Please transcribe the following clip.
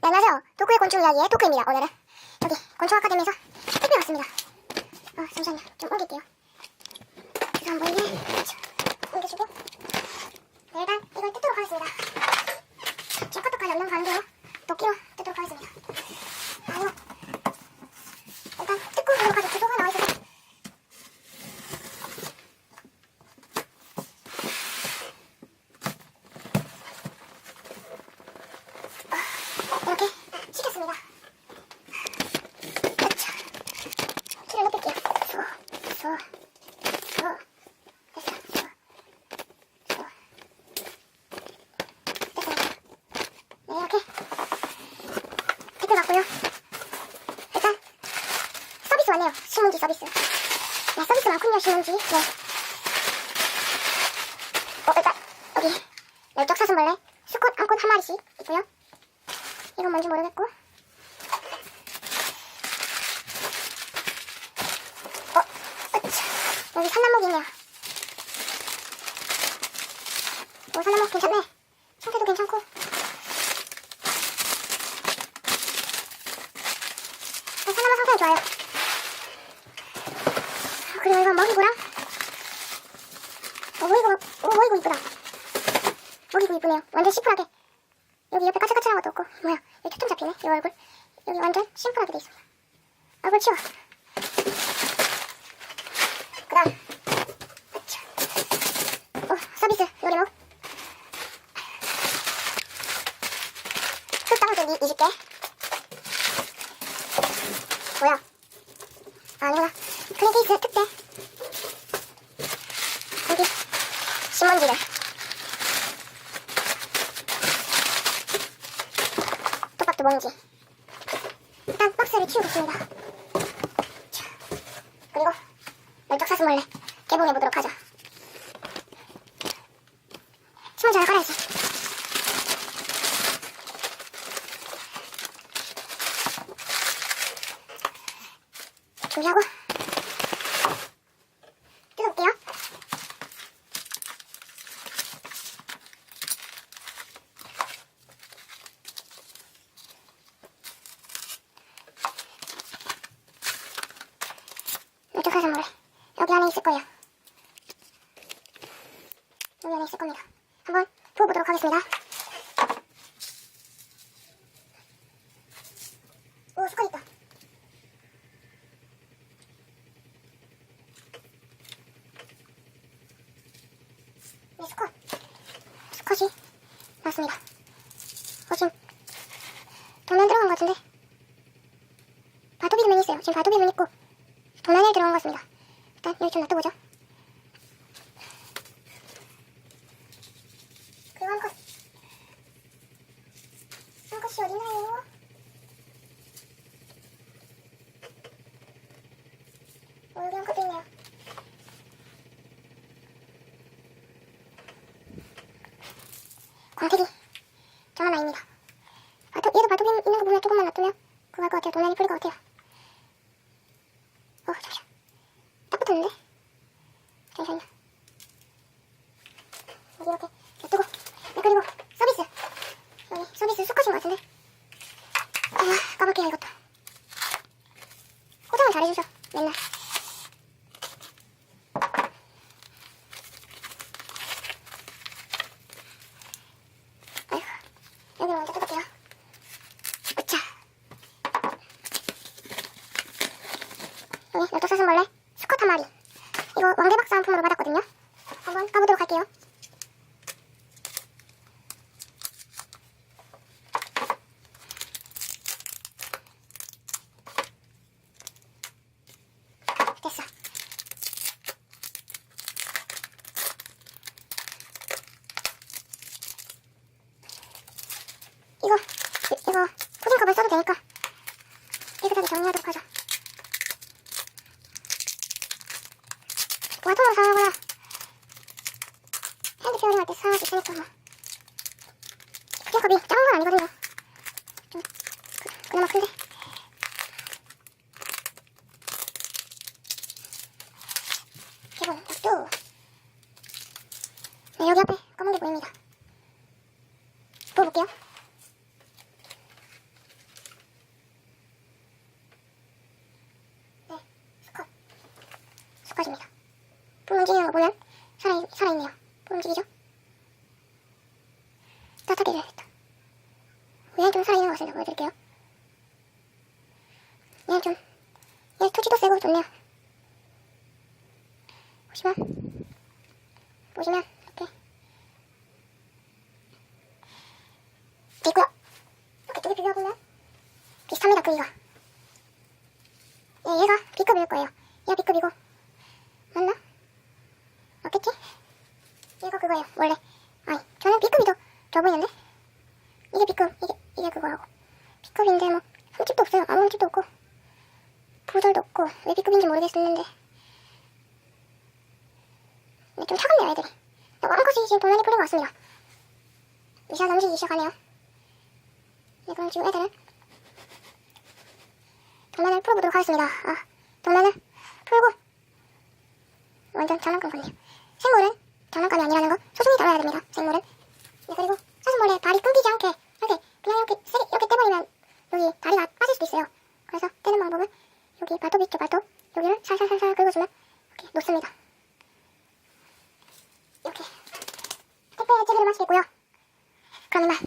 네, 안녕하세요. 도쿠의 곤충 이야기의 도쿠입니다. 오늘은 여기 곤충아카데미에서 택배 왔습니다. 잠시만요. 좀 옮길게요. 그래서 안 보이게 옮겨주고 네, 일단 이걸 뜯도록 하겠습니다. 지금 카톡까지 없는 관계로 도끼로 뜯도록 하겠습니다. 이거 일단 뜯고 보도록 하죠. 주소가 나와있어서 이렇게 시켰습니다. 으차. 키를 높일게요. 됐어. 됐어. 됐습니다. 네, 이렇게 택배 왔고요. 일단 서비스 왔네요. 신문지 서비스. 네, 서비스 많군요. 신문지. 네. 일단 여기 멸족 사슴벌레 수컷, 암컷 한 마리씩 있고요. 이건 뭔지 모르겠고 여기 산나목이 있네요. 산나목 괜찮네. 상태도 괜찮고 산나목 상태는 좋아요. 그리고 이건 먹이고랑 먹이고 이쁘다. 먹이고 이쁘네요. 완전 심플하게 여기 옆에 까칠까칠한 것도 없고 뭐야 여기 초점 잡히네. 이 얼굴 여기 완전 심플하게 돼 있습니다. 얼굴 치워. 그 다음 서비스 요리목 흙땅을 좀 20개 뭐야 아니구나. 클린케이스 특대 여기 신문지를 또박또 몽지 일단 박스를 치우겠습니다. 그리고 멸족 사슴벌레 개봉해보도록 하죠. 신문지 하나 깔아야지. 준비하고 뜯어볼게요. 멸족 사슴벌레 여기 안에 있을 거예요. 여기 안에 있을 겁니다. 한번 부어보도록 하겠습니다. 오, 수컷 있다. 네, 수컷이 나왔습니다. 지금 돈안 들어간 것 같은데 발톱이면 있어요. 지금 발톱이면 있고 돈안에 들어간 것 같습니다. 일단 여기 좀 놔둬보죠. 그리고 한 컷이 어딨나요? 여기 한 컷도 있네요. 광택이 저 하나입니다. 얘도 발톱 있는 거 보면 조금만 놔두면 그거 할 것 같아요. 돈안이 풀릴 것 같아요. 잠시만. 딱 붙었는데? 잠시만요. 여기 이렇게 놔두고 네, 그리고 서비스 여기 서비스 수컷인 것 같은데 까볼게요. 이것도 포장을 잘해주죠. 맨날 아이고 여기 먼저 뜯을게요. 으차 여기 멸족 사슴벌레 수컷 한 마리. 이거 왕대박사 상품으로 받았거든요. 한번 까보도록 할게요. 됐어. 이거 푸딩컵을 써도 되니까 깨끗하게 정리하도록 하죠. 와통으로 사거나 핸드 페어링 할 때 사용할 수 있으니까 뭐 푸딩컵이 작은 건 아니거든요. 좀 그나마 큰데 개봉 또 네, 여기 앞에 검은 게 보입니다. 부어볼게요. 움직이는 거 보면 살아있네요. 움직이죠? 따뜻하게 해줘야겠다. 얘는 좀 살아있는 것 같습니다. 보여드릴게요. 얘는 토치도 세고 좋네요. 보시면 이렇게 돼 있고요. 이렇게 두 개 비교해보면 비슷합니다. 크기가. 얘가 B급일 거예요. 얘가 B급이고 맞나? 맞겠지? 얘가 그거예요. 원래 아니 저는 B급이 더 좋아 보이는데 이게 B급 이게 그거하고 B급인데 뭐 흠집도 없어요. 아무 흠집도 없고 부절도 없고 왜 B급인지 모르겠었는데 좀 차갑네요 애들이. 왕컷이 지금 돌면이 풀린 것 같습니다. 미샤 넘치기 시작하네요. 네, 그럼 지금 애들은 동면을 풀어보도록 하겠습니다. 동면을 풀고 완전 장난감 같네요. 생물은 장난감이 아니라는 거 소중히 다뤄야 됩니다. 생물은. 네, 그리고 사슴벌레 발이 끊기지 않게 이렇게 그냥 이렇게 세게 이렇게 떼버리면 여기 다리가 빠질 수도 있어요. 그래서 떼는 방법은 여기 발톱 있죠, 발톱. 여기를 살살살살 긁어주면 이렇게 놓습니다. 이렇게 택배해체기를 마시겠고요. 그럼 이만